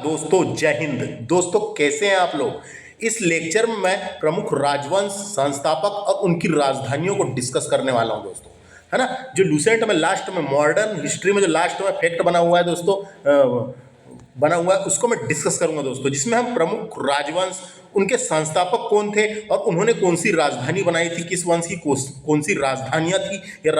दोस्तों, जय हिंद। दोस्तों, कैसे हैं आप लोग। इस लेक्चर में मैं प्रमुख राजवंश संस्थापक और उनकी राजधानियों को डिस्कस करने वाला हूं दोस्तों, है ना। जो लूसेंट में लास्ट में मॉडर्न हिस्ट्री में जो लास्ट में फैक्ट बना हुआ है दोस्तों, बना हुआ है, उसको मैं डिस्कस करूंगा दोस्तों, जिसमें हम प्रमुख राजवंश, उनके संस्थापक कौन थे और उन्होंने कौन सी राजधानी बनाई थी, किस वंश की कौन सी राजधानियां थी या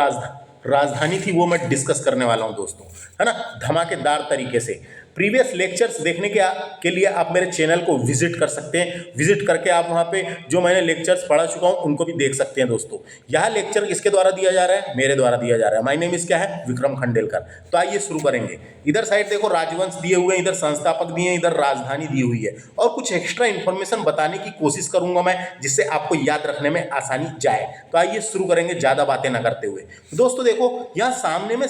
राजधानी थी, वो मैं डिस्कस करने वाला हूं दोस्तों, है ना, धमाकेदार तरीके से। प्रीवियस लेक्चर्स देखने के लिए आप मेरे चैनल को विजिट कर सकते हैं। विजिट करके आप वहाँ पे जो मैंने लेक्चर्स पढ़ा चुका हूँ उनको भी देख सकते हैं दोस्तों। यह लेक्चर किसके द्वारा दिया जा रहा है? मेरे द्वारा दिया जा रहा है। माय नेम इज क्या है? विक्रम खंडेलकर। तो आइए शुरू करेंगे। इधर साइड देखो राजवंश दिए हुए हैं, इधर संस्थापक दिए हैं, इधर राजधानी दी हुई है और कुछ एक्स्ट्रा इन्फॉर्मेशन बताने की कोशिश करूंगा मैं, जिससे आपको याद रखने में आसानी जाए। तो आइए शुरू करेंगे ज्यादा बातें ना करते हुए। दोस्तों देखो, यहाँ सामने में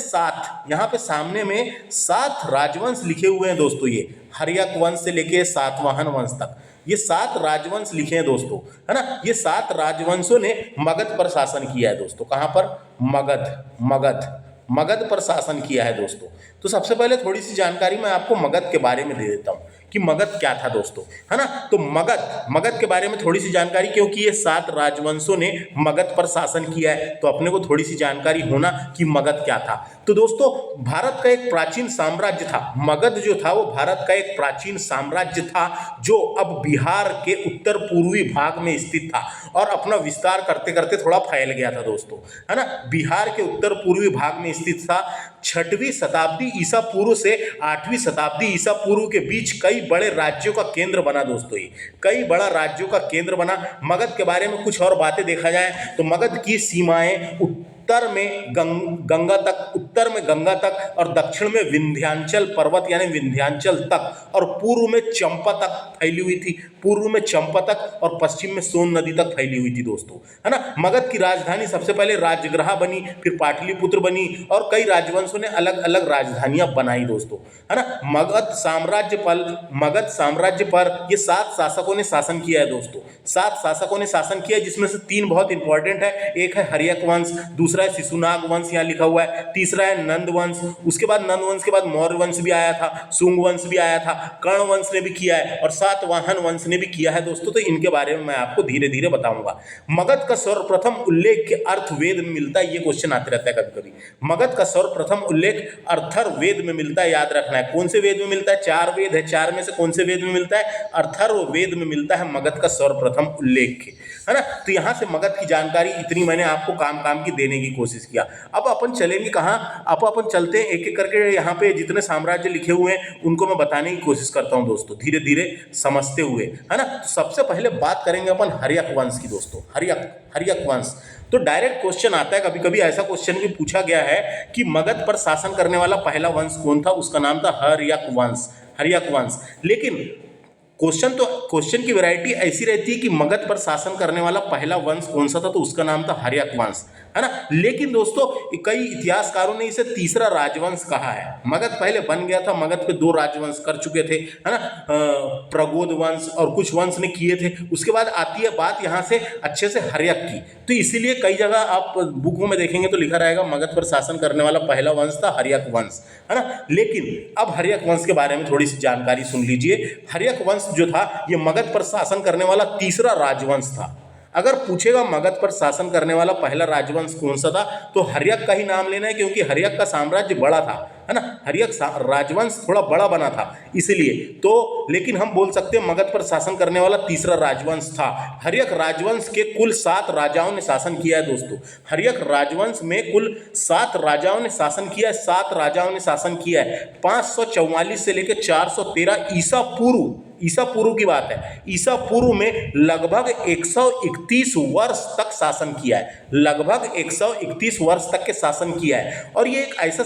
यहाँ पे सामने में 7 राजवंश लिखे हुए हैं दोस्तों। ये हर्यक वंश से लेके सातवाहन वंश तक ये 7 राजवंश लिखे हैं दोस्तों, है ना। ये 7 राजवंशों ने मगध पर शासन किया है दोस्तों। कहां पर? मगध पर शासन किया है दोस्तों। तो सबसे पहले थोड़ी सी जानकारी मैं आपको मगध के बारे में दे देता हूं कि मगध क्या था दोस्तों, है ना। तो मगध के बारे में थोड़ी सी जानकारी, क्योंकि ये 7 राजवंशों ने मगध पर शासन किया है, तो अपने को थोड़ी सी जानकारी होना कि मगध क्या था। तो दोस्तों, भारत का एक प्राचीन साम्राज्य था मगध। जो था वो भारत का एक प्राचीन साम्राज्य था, जो अब बिहार के उत्तर पूर्वी भाग में स्थित था और अपना विस्तार करते करते थोड़ा फैल गया था दोस्तों, है ना। बिहार के उत्तर पूर्वी भाग में स्थित था। 6वीं शताब्दी ईसा पूर्व से 8वीं शताब्दी ईसा पूर्व के बीच कई बड़े राज्यों का केंद्र बना दोस्तों। ये कई बड़ा राज्यों का केंद्र बना। मगध के बारे में कुछ और बातें देखा जाए तो मगध की सीमाएं उत्तर में गंगा तक और दक्षिण में विंध्याचल पर्वत यानी विंध्याचल तक और पूर्व में चंपा तक फैली हुई थी। पूर्व में चंपा तक और पश्चिम में सोन नदी तक फैली हुई थी दोस्तों, है ना। मगध की राजधानी सबसे पहले राजगृह बनी, फिर पाटलिपुत्र बनी और कई राजवंशों ने अलग अलग राजधानियां बनाई दोस्तों, है ना। मगध साम्राज्य पर ये 7 शासकों ने शासन किया है दोस्तों। 7 शासकों ने शासन किया है, जिसमें से 3 बहुत इंपॉर्टेंट है। एक है हर्यक वंश, दूसरा है शिशुनाग वंश, यहाँ लिखा हुआ है, तीसरा है नंद वंश। उसके बाद नंद वंश के बाद मौर्य वंश भी आया था, शुंग वंश भी आया था, कर्ण वंश ने भी किया है और सातवाहन वंश ने भी किया है दोस्तों। तो इनके बारे में मैं आपको धीरे धीरे बताऊंगा। मगध का सर्वप्रथम उल्लेख अर्थवेद में मिलता है। ये क्वेश्चन आते रहता है कभी कभी। मगध का सर्वप्रथम उल्लेख अर्थर्ववेद में मिलता है, याद रखना है। कौन से वेद में मिलता है? 4 वेद है। 4 में से कौन से वेद में मिलता है? अर्थर्ववेद में मिलता है मगध का सर्वप्रथम उल्लेख, है ना। तो यहां से मगध की जानकारी इतनी मैंने आपको काम की देने की कोशिश किया। अब अपन चलेंगे कहां? अब अपन चलते हैं एक एक करके। यहाँ पे जितने साम्राज्य लिखे हुए हैं उनको मैं बताने की कोशिश करता हूं दोस्तों, धीरे धीरे समझते हुए, है ना। तो सबसे पहले बात करेंगे अपन हर्यक वंश की दोस्तों। हर्यक वंश। तो डायरेक्ट क्वेश्चन आता है, कभी कभी ऐसा क्वेश्चन भी पूछा गया है कि मगध पर शासन करने वाला पहला वंश कौन था? उसका नाम था हर्यक वंश। लेकिन क्वेश्चन की वैरायटी ऐसी रहती है कि मगध पर शासन करने वाला पहला वंश कौन सा था? तो उसका नाम था हर्यक वंश, है ना। लेकिन दोस्तों, कई इतिहासकारों ने इसे तीसरा राजवंश कहा है। मगध पहले बन गया था, मगध पे 2 राजवंश कर चुके थे, है ना। प्रगोद वंश और कुछ वंश ने किए थे। उसके बाद आती है बात यहाँ से अच्छे से हर्यक की। तो इसीलिए कई जगह आप बुकों में देखेंगे तो लिखा रहेगा मगध पर शासन करने वाला पहला वंश था हर्यक वंश, है ना। लेकिन अब हर्यक वंश के बारे में थोड़ी सी जानकारी सुन लीजिए। हर्यक वंश जो था ये मगध पर शासन करने वाला तीसरा राजवंश था। अगर पूछेगा मगध पर शासन करने वाला पहला राजवंश कौन सा था, तो हर्यक का ही नाम लेना है, क्योंकि हर्यक का साम्राज्य बड़ा था, है ना। हर्यक राजवंश थोड़ा बड़ा बना था इसलिए तो। लेकिन हम बोल सकते हैं मगध पर शासन करने वाला तीसरा राजवंश था। हर्यक राजवंश के कुल 7 राजाओं ने शासन किया है दोस्तों। हर्यक राजवंश में कुल 7 राजाओं ने शासन किया है। 7 राजाओं ने शासन किया है। 544 से लेकर 413 ईसा पूर्व की बात है। ईसा पूर्व में लगभग 131 वर्ष तक शासन किया है। लगभग 131 वर्ष तक के शासन किया है। और ये एक ऐसा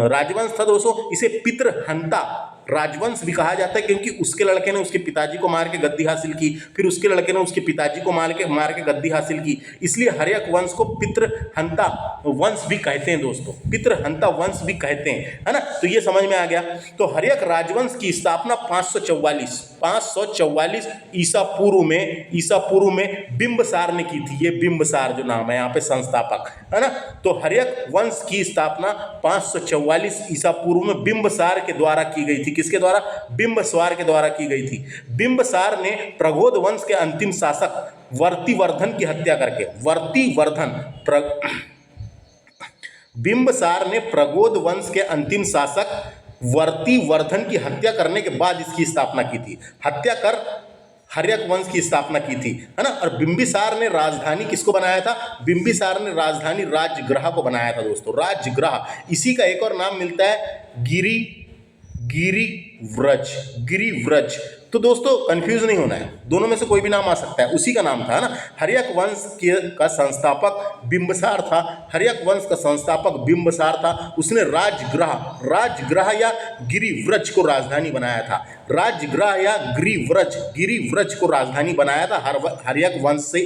राजवंश था दोस्तों, इसे पितृहंता राजवंश भी कहा जाता है, क्योंकि उसके लड़के ने उसके पिताजी को मार के गद्दी हासिल की, फिर उसके लड़के ने उसके पिताजी को मार के गद्दी हासिल की। इसलिए हर्यक वंश को पितृहंता वंश भी कहते हैं दोस्तों, पितृहंता वंश भी कहते हैं, है ना। तो ये समझ में आ गया। तो हर्यक राजवंश की स्थापना 544 ईसा पूर्व में बिंबसार ने की थी। ये बिंबसार जो नाम है यहाँ पे संस्थापक, है ना। तो हर्यक वंश की स्थापना 544 ईसा पूर्व में बिंबसार के द्वारा की गई थी। थी। किसके द्वारा? बिंबसार के द्वारा की गई थी। बिंबसार ने प्रगोद वंश के अंतिम शासक वर्तिवर्धन की हत्या करके, बिंबसार ने प्रगोद वंश के अंतिम शासक वर्तिवर्धन की हत्या करने के बाद इसकी स्थापना की थी। हत्या कर हर्यक वंश की स्थापना की थी, है ना। और बिंबिसार ने राजधानी किसको बनाया था? बिंबिसार ने राजधानी राजगृह को बनाया था दोस्तों, राजगृह। इसी का एक और नाम मिलता है गिरिव्रज। तो दोस्तों कंफ्यूज नहीं होना है, दोनों में से कोई भी नाम आ सकता है, उसी का नाम था, है ना। हर्यक वंश का संस्थापक बिंबसार था। हर्यक वंश का संस्थापक बिंबसार था। उसने राजगृह या गिरिव्रज को राजधानी बनाया था। राजगृह या गिरिव्रज को राजधानी बनाया था। हर्यक वंश से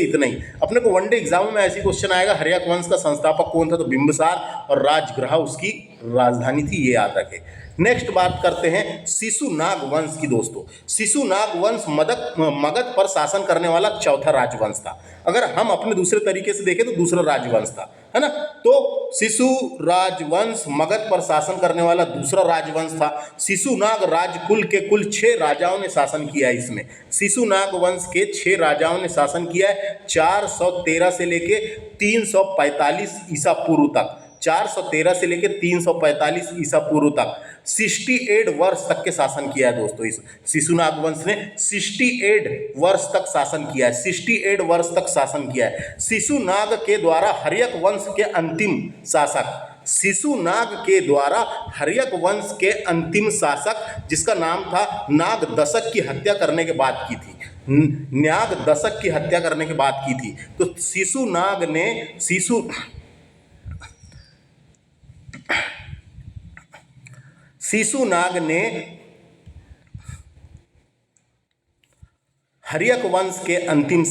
इतना ही। अपने को वनडे एग्जाम में ऐसी क्वेश्चन आएगा, हर्यक वंश का संस्थापक कौन था? तो बिंबसार, और राजगृह उसकी राजधानी थी, ये याद रखें। नेक्स्ट बात करते हैं शिशुनाग वंश की दोस्तों। शिशुनाग वंश मगध पर शासन करने वाला चौथा राजवंश था। अगर हम अपने दूसरे तरीके से देखें तो दूसरा राजवंश था, है ना। तो शिशु राजवंश मगध पर शासन करने वाला दूसरा राजवंश था। शिशुनाग राजकुल के कुल 6 राजाओं ने शासन किया है इसमें। शिशुनाग वंश के 6 राजाओं ने शासन किया है 413 से लेके 345 ईसा पूर्व तक। 413 से लेकर 345 ईसा पूर्व तक 68 वर्ष तक के शासन किया है दोस्तों। इस शिशुनाग वंश ने 68 वर्ष तक शासन किया है। 68 वर्ष तक शासन किया है। शिशुनाग के द्वारा हर्यक वंश के अंतिम शासक जिसका नाम था नागदशक की हत्या करने के बाद की थी। तो शिशुनाग ने हर्यक वंश के अंतिम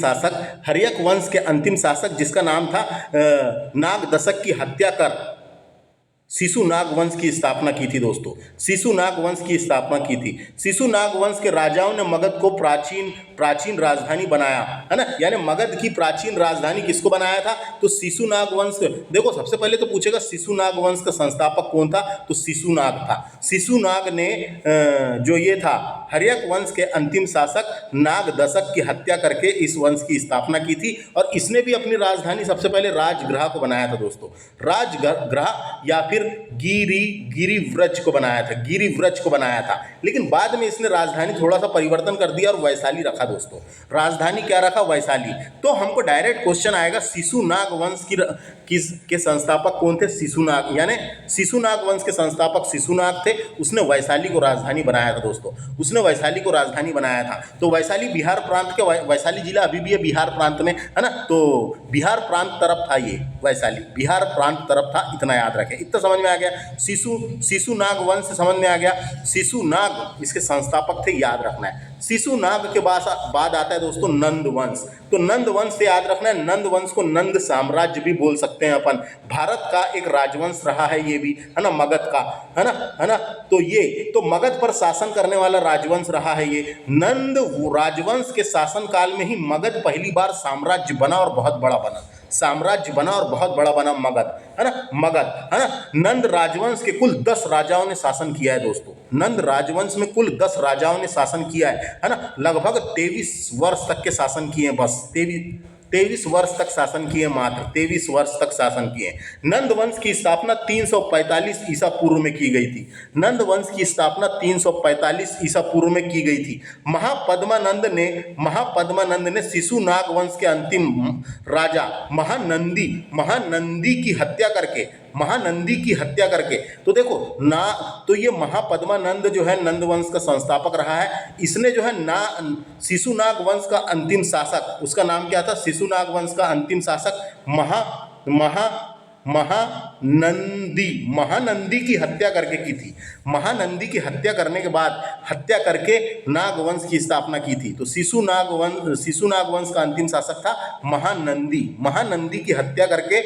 शासक जिसका नाम था नागदशक की हत्या कर शिशुनाग वंश की स्थापना की थी दोस्तों। शिशुनाग वंश के राजाओं ने मगध को प्राचीन राजधानी बनाया, है ना। यानी मगध की प्राचीन राजधानी किसको बनाया था? तो शिशुनाग वंश। देखो सबसे पहले तो पूछेगा शिशुनाग वंश का संस्थापक कौन था? तो शिशुनाग था। शिशुनाग ने जो ये था हर्यक वंश के अंतिम शासक नागदशक की हत्या करके इस वंश की स्थापना की थी। और इसने भी अपनी राजधानी सबसे पहले राजगृह को बनाया था दोस्तों। राजगृह या फिर गिरिव्रज को बनाया था। लेकिन बाद में इसने राजधानी थोड़ा सा परिवर्तन कर दिया और वैशाली रखा दोस्तों। राजधानी क्या रखा? वैशाली। तो हमको डायरेक्ट क्वेश्चन आएगा शिशुनाग वंश के संस्थापक कौन थे? शिशुनाग। यानी शिशुनाग वंश के संस्थापक शिशुनाग थे। उसने वैशाली को राजधानी बनाया था दोस्तों। तो वैशाली बिहार प्रांत के, वैशाली जिला अभी भी है बिहार प्रांत में, है ना। तो बिहार प्रांत तरफ था ये वैशाली, बिहार प्रांत तरफ था, इतना याद रखें। इतना समझ में आ गया। शिशुनाग वंश समझ में आ गया। शिशुनाग इसके संस्थापक थे, याद रखना है। शिशुनाग के बाद आता है दोस्तों नंद वंश। तो नंद वंश से याद रखना है, नंद वंश को नंद साम्राज्य भी बोल सकते हैं अपन। भारत का एक राजवंश रहा है ये भी, है ना, मगध का, है ना। तो मगध पर शासन करने वाला राजवंश रहा है ये। नंद राजवंश के शासन काल में ही मगध पहली बार साम्राज्य बना और बहुत बड़ा बना मगध, है ना। नंद राजवंश के कुल 10 राजाओं ने शासन किया है दोस्तों। नंद राजवंश में कुल 10 राजाओं ने शासन किया है ना। लगभग 23 वर्ष तक के शासन किए, बस 23 वर्ष तक शासन किए, मात्र 23 वर्ष तक शासन किए। नंद वंश की स्थापना 345 ईसा पूर्व में की गई थी। महापद्मानंद ने शिशुनाग वंश के अंतिम राजा महानंदी की हत्या करके तो देखो ना, तो ये महापद्मानंद जो है नंद वंश का संस्थापक रहा है। इसने जो है शिशुनाग वंश का अंतिम शासक, उसका नाम क्या था? शिशुनाग वंश का अंतिम शासक महानंदी की हत्या करके की थी। महानंदी की हत्या करने के बाद हत्या करके नागवंश की स्थापना की थी। तो शिशुनाग वंश का अंतिम शासक था महानंदी की हत्या करके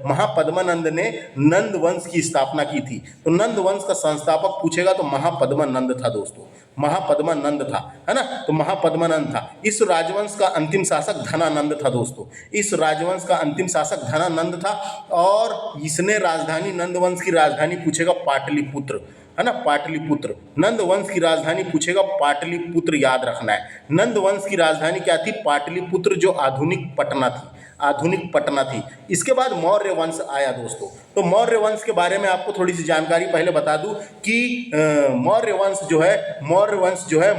महापद्मानंद ने नंद वंश की स्थापना की थी। तो नंद वंश का संस्थापक पूछेगा तो महापद्मानंद था दोस्तों, महापद्मानंद था, है ना। तो महापद्मानंद था। इस राजवंश का अंतिम शासक धनानंद था दोस्तों। इस राजवंश का अंतिम शासक धनानंद था और इसने राजधानी, नंद वंश की राजधानी पूछेगा पाटलिपुत्र, है ना, पाटलिपुत्र। नंद वंश की राजधानी पूछेगा, पाटलिपुत्र याद रखना है। नंद वंश की राजधानी क्या थी? पाटलिपुत्र, जो आधुनिक पटना थी, आधुनिक पटना थी। इसके बाद मौर्य वंश आया दोस्तों। तो मौर्य वंश के बारे में आपको थोड़ी सी जानकारी पहले बता दूं कि मौर्य वंश जो है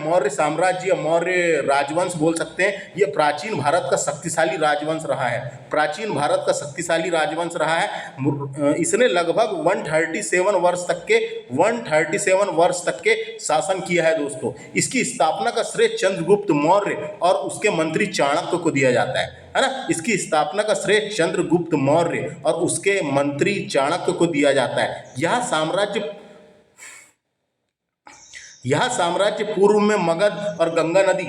मौर्य साम्राज्य या मौर्य राजवंश बोल सकते हैं। ये प्राचीन भारत का शक्तिशाली राजवंश रहा है, प्राचीन भारत का शक्तिशाली राजवंश रहा है। इसने लगभग 137 वर्ष तक के शासन किया है दोस्तों। इसकी स्थापना का श्रेय चंद्रगुप्त मौर्य और उसके मंत्री चाणक्य को दिया जाता है ना। इसकी स्थापना का श्रेय चंद्रगुप्त मौर्य और उसके मंत्री चाणक्य को दिया जाता है। यह साम्राज्य पूर्व में मगध और गंगा नदी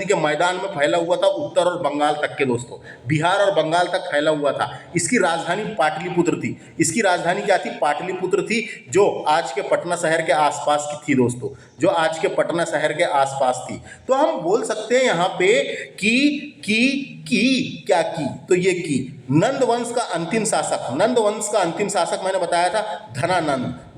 के मैदान में फैला हुआ था, उत्तर और बंगाल तक के दोस्तों, बिहार और बंगाल तक फैला हुआ था। इसकी राजधानी पाटलिपुत्र थी। इसकी राजधानी क्या थी? पाटलिपुत्र थी, जो आज के पटना शहर के आसपास की थी दोस्तों, जो आज के पटना शहर के आसपास थी। तो हम बोल सकते हैं यहाँ पे क्या की, तो ये की नंद वंश का अंतिम शासक मैंने बताया था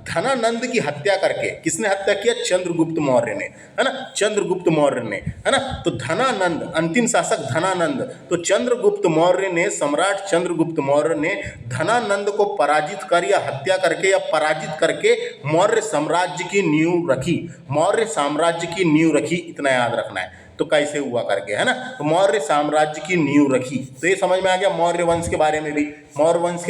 धनानंद की हत्या करके, किसने हत्या किया? चंद्रगुप्त मौर्य ने, है ना, चंद्रगुप्त मौर्य ने, है ना। तो धनानंद, अंतिम शासक धनानंद। तो सम्राट चंद्रगुप्त मौर्य ने धनानंद को पराजित कर या हत्या करके या पराजित करके मौर्य साम्राज्य की नींव रखी, इतना याद रखना है। तो कैसे हुआ करके, है ना, तो मौर्य साम्राज्य की नींव रखी। तो ये समझ में आ गया मौर्य वंश के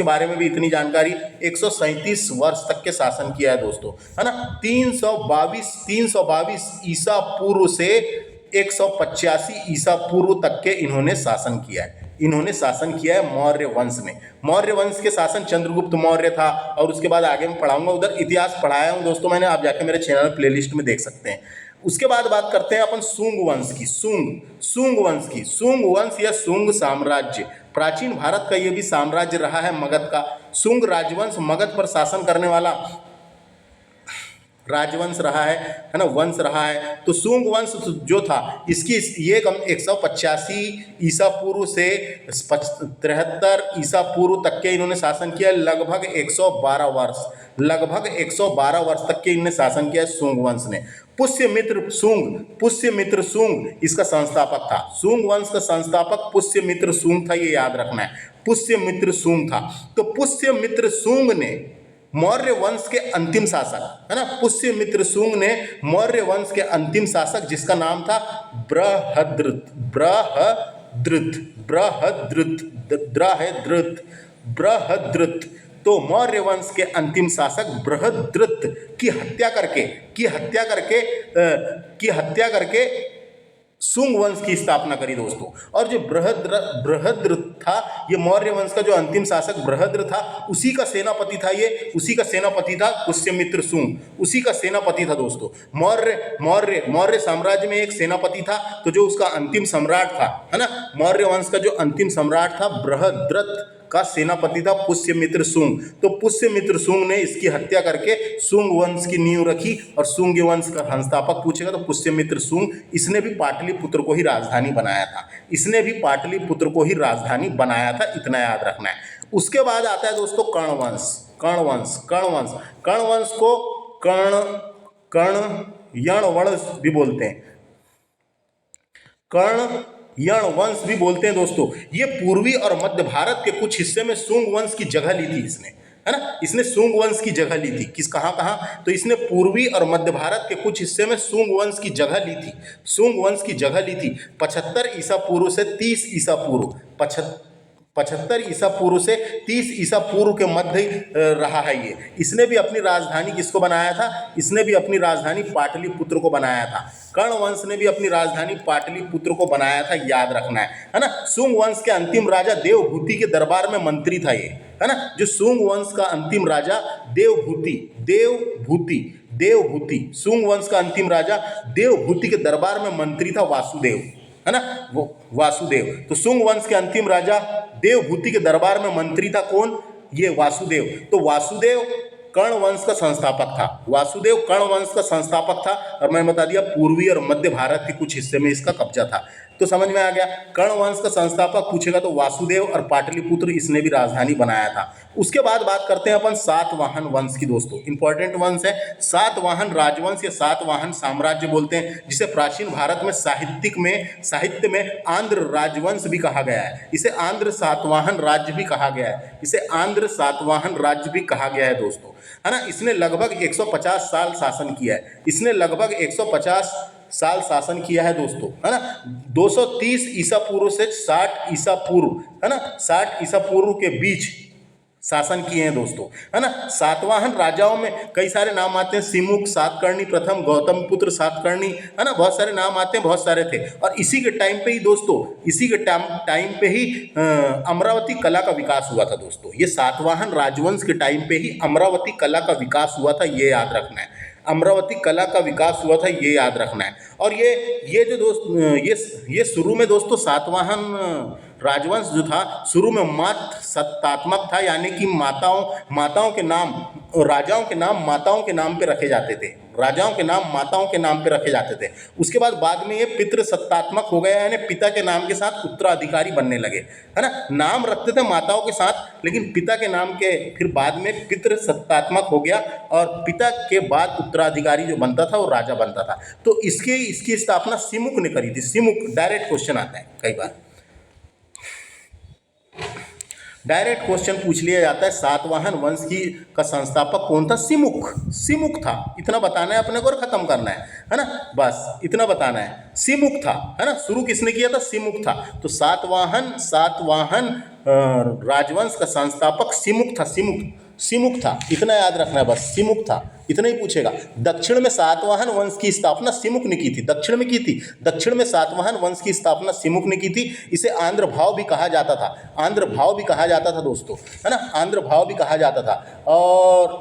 बारे में भी इतनी जानकारी। 137 वर्ष तक के शासन किया है दोस्तों, है ना। 322 ईसा पूर्व से 185 ईसा पूर्व तक के इन्होंने शासन किया है मौर्य वंश में। मौर्य वंश के शासन चंद्रगुप्त मौर्य था, और उसके बाद आगे मैं पढ़ाऊंगा, उधर इतिहास पढ़ाया हूं दोस्तों मैंने, आप जाके मेरे चैनल प्लेलिस्ट में देख सकते हैं। उसके बाद बात करते हैं अपन शुंग वंश की। शुंग वंश या शुंग साम्राज्य, प्राचीन भारत का ये भी साम्राज्य रहा है मगध का। शुंग राजवंश मगध पर शासन करने वाला राजवंश रहा है ना, वंश रहा है। तो शुंग वंश जो था, इसकी ये 185 ईसा पूर्व से 73 ईसा पूर्व तक के इन्होंने शासन किया। लगभग 112 वर्ष तक के इन्होंने शासन किया शुंग वंश ने। पुष्यमित्र शुंग इसका संस्थापक था। शुंग वंश का संस्थापक पुष्यमित्र शुंग था, ये याद रखना है, पुष्यमित्र शुंग था। तो पुष्यमित्र शुंग ने मौर्य वंश के अंतिम शासक, है ना, पुष्यमित्र शुंग ने मौर्य वंश के अंतिम शासक, जिसका नाम था बृहद्रथ। तो मौर्य वंश के अंतिम शासक बृहद्रथ की हत्या करके शुंग वंश की स्थापना करी दोस्तों। और जो बृहद्रथ था, ये मौर्य वंश का जो अंतिम शासक बृहद्रथ था, उसी का सेनापति था पुष्यमित्र शुंग, उसी का सेनापति था दोस्तों। मौर्य साम्राज्य में एक सेनापति था, तो जो उसका अंतिम सम्राट था, है ना, मौर्य वंश का जो अंतिम सम्राट था बृहद्रथ का सेनापति था पुष्यमित्र शुंग। तो पुष्यमित्र शुंग ने इसकी हत्या करके शुंग वंश की नींव रखी, और शुंग वंश का संस्थापक पूछेगा तो पुष्यमित्र शुंग। इसने भी पाटलिपुत्र को ही राजधानी बनाया था, इतना याद रखना है। उसके बाद आता है दोस्तों कर्णवंश को कर्णयण भी बोलते हैं, यण वंश भी बोलते हैं दोस्तों। ये पूर्वी और मध्य भारत के कुछ हिस्से में शुंग वंश की जगह ली थी इसने, है ना, इसने शुंग वंश की जगह ली थी। कहाँ? तो इसने पूर्वी और मध्य भारत के कुछ हिस्से में शुंग वंश की जगह ली थी। 75 ईसा पूर्व से 30 ईसा पूर्व, 75 ईसा पूर्व से 30 ईसा पूर्व के मध्य रहा है ये। इसने भी अपनी राजधानी किसको बनाया था? इसने भी अपनी राजधानी पाटलिपुत्र को बनाया था। कर्ण वंश ने भी अपनी राजधानी पाटलिपुत्र को बनाया था, याद रखना है ना। शुंग वंश के अंतिम राजा देवभूति के दरबार में मंत्री था ये, है ना। जो शुंग वंश का अंतिम राजा देवभूति, शुंग वंश का अंतिम राजा देवभूति के दरबार में मंत्री था वासुदेव, है ना, वो वासुदेव। तो शुंग वंश के अंतिम राजा देवभूति के दरबार में मंत्री था कौन? ये वासुदेव। तो वासुदेव कर्ण वंश का संस्थापक था, और मैंने बता दिया पूर्वी और मध्य भारत के कुछ हिस्से में इसका कब्जा था। तो समझ में आ गया। कर्ण वंश का संस्थापक पूछेगा तो वासुदेव और पाटलिपुत्र इसने भी राजधानी बनाया था। उसके बाद बात करते हैं अपन सातवाहन वंश की दोस्तों, इंपॉर्टेंट वंश है सातवाहन राजवंश या सातवाहन साम्राज्य बोलते हैं, जिसे प्राचीन भारत में साहित्य में आंध्र राजवंश भी कहा गया है। इसे आंध्र सातवाहन राज्य भी कहा गया है, इसे आंध्र सातवाहन राज्य भी कहा गया है दोस्तों, है ना। इसने लगभग 150 साल शासन किया है, इसने लगभग 150 साल शासन किया है दोस्तों, है ना। 230 ईसा पूर्व से 60 ईसा पूर्व, है ना, 60 ईसा पूर्व के बीच शासन किए हैं दोस्तों, है ना। सातवाहन राजाओं में कई सारे नाम आते हैं, सिमुक, सातकर्णी प्रथम, गौतम पुत्र सातकर्णी, है ना, बहुत सारे नाम आते हैं, बहुत सारे थे। और इसी के टाइम पे ही दोस्तों, इसी के टाइम पे ही अमरावती कला का विकास हुआ था दोस्तों। ये सातवाहन राजवंश के टाइम पे ही अमरावती कला का विकास हुआ था, ये याद रखना है। अमरावती कला का विकास हुआ था, ये याद रखना है। और ये जो दोस्त ये शुरू में दोस्तों सातवाहन राजवंश जो था शुरू में मात्र सत्तात्मक था, यानी कि माताओं के नाम, राजाओं के नाम माताओं के नाम पे रखे जाते थे, राजाओं के नाम माताओं के नाम पे रखे जाते थे। उसके बाद में ये पितृ सत्तात्मक हो गया, यानी पिता के नाम के साथ उत्तराधिकारी बनने लगे, है ना। नाम रखते थे माताओं के साथ, लेकिन पिता के नाम के फिर बाद में पितृ सत्तात्मक हो गया और पिता के बाद उत्तराधिकारी जो बनता था वो राजा बनता था। तो इसकी स्थापना सिमुक ने करी थी। सिमुक, डायरेक्ट क्वेश्चन आता है, कई बार डायरेक्ट क्वेश्चन पूछ लिया जाता है, सातवाहन वंश का संस्थापक कौन था? सिमुक था, इतना बताना है अपने को और खत्म करना है ना, बस इतना बताना है। सिमुक था, है ना, शुरू किसने किया था? सिमुक था। तो सातवाहन राजवंश का संस्थापक सिमुक था, इतना याद रखना है, बस सिमुक था, इतना ही पूछेगा। दक्षिण में सातवाहन वंश की स्थापना सिमुक ने की थी, दक्षिण में सातवाहन वंश की स्थापना सिमुक ने की थी। इसे आंध्र भाव भी कहा जाता था, दोस्तों, है ना, आंध्र भाव भी कहा जाता था। और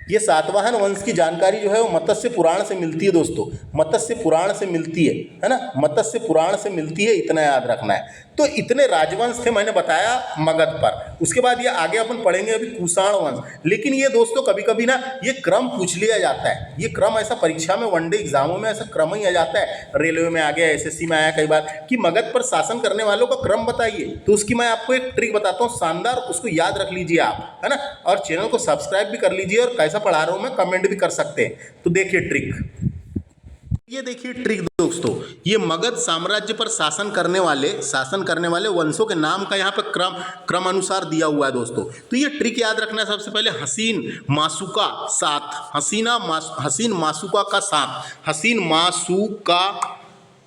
ये सातवाहन वंश की जानकारी जो है वो मत्स्य पुराण से मिलती है दोस्तों, मत्स्य पुराण से मिलती है ना, मत्स्य पुराण से मिलती है, इतना याद रखना है। तो इतने राजवंश थे मैंने बताया मगध पर। उसके बाद ये आगे अपन पढ़ेंगे अभी कुषाण वंश। लेकिन ये दोस्तों कभी कभी ना ये क्रम पूछ लिया जाता है, ये क्रम ऐसा परीक्षा में, वनडे एग्जामों में ऐसा क्रम ही आ जाता है, रेलवे में आ गया, एसएससी में आया कई बार, कि मगध पर शासन करने वालों का क्रम बताइए। तो उसकी मैं आपको एक ट्रिक बताता हूँ शानदार, उसको याद रख लीजिए आप, है ना। और चैनल को सब्सक्राइब भी कर लीजिए, और कैसा पढ़ा रहा हूँ मैं कमेंट भी कर सकते हैं। तो देखिए ट्रिक, ये देखिए ट्रिक दोस्तों, ये मगध साम्राज्य पर शासन करने वाले वंशों के नाम का यहाँ पे क्रम अनुसार दिया हुआ है दोस्तों। तो ये ट्रिक याद रखना है। सबसे पहले हसीन मासुका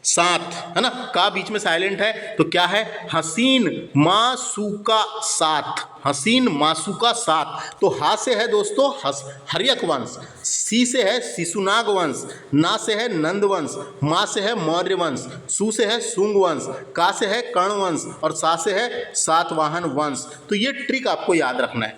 सात, है ना, का बीच में साइलेंट है, तो क्या है? हसीन मासुका सात। तो हा से है दोस्तों हर्यक वंश, सी से है शिशुनाग वंश, ना से है नंद वंश, मा से है मौर्य वंश, सु से है शुंग वंश, का से है कर्ण वंश, और सा से है सातवाहन वंश। तो ये ट्रिक आपको याद रखना है,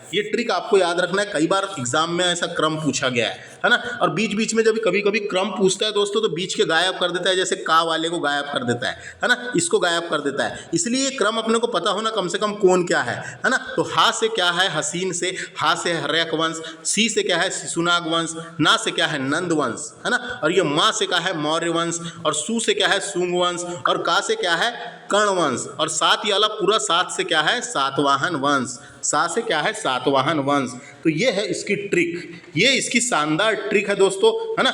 कई बार एग्जाम में ऐसा क्रम पूछा गया है ना। और बीच बीच में जब कभी कभी क्रम पूछता है दोस्तों, तो बीच के गायब कर देता है, जैसे का वाले को गायब कर देता है ना, इसको गायब कर देता है। इसलिए क्रम अपने को पता होना कम से कम कौन क्या है ना। तो हा से क्या है? हसीन से, हा से है हर्यक वंश, सी से क्या है? शिशुनाग वंश, ना से क्या है? नंद वंश, है ना। और ये मा से क्या है? मौर्य वंश, और सु से क्या है? शुंग वंश, और का से क्या है? कर्ण वंश, और सात ये वाला पूरा सात से क्या है? सातवाहन वंश, सा से क्या है? सातवाहन वंश। तो ये है इसकी ट्रिक, ये इसकी शानदार ट्रिक है दोस्तों, है ना,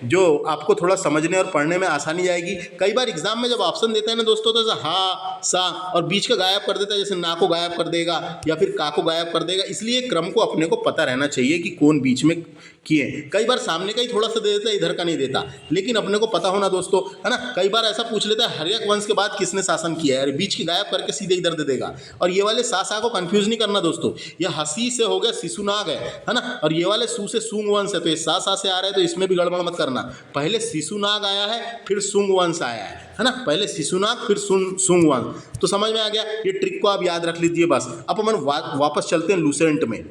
जो आपको थोड़ा समझने और पढ़ने में आसानी आएगी। कई बार एग्जाम में जब ऑप्शन देता है ना दोस्तों, तो जैसे हा सा और बीच का गायब कर देता है, जैसे ना को गायब कर देगा या फिर का को गायब कर देगा। इसलिए क्रम को अपने को पता रहना चाहिए कि कौन बीच में किए। कई बार सामने का ही थोड़ा सा दे देता है, इधर का नहीं देता, लेकिन अपने को पता होना दोस्तों, है ना। कई बार ऐसा पूछ लेता है हर्यक वंश के बाद किसने शासन किया है, बीच की गायब करके सीधे इधर दे देगा। और ये वाले सा को कंफ्यूज नहीं करना दोस्तों, ये हसी से हो गया शिशुनाग है ना, और ये वाले सु से शुंग वंश है, तो ये सा से आ रहा है, तो इसमें भी गड़बड़ मत करना। पहले शिशुनाग आया है, फिर शुंग वंश आया है ना, पहले शिशुनाग फिर शुंग वंश। तो समझ में आ गया, ये ट्रिक को आप याद रख लीजिए बस। अब अपन वापस चलते हैं लूसेंट में।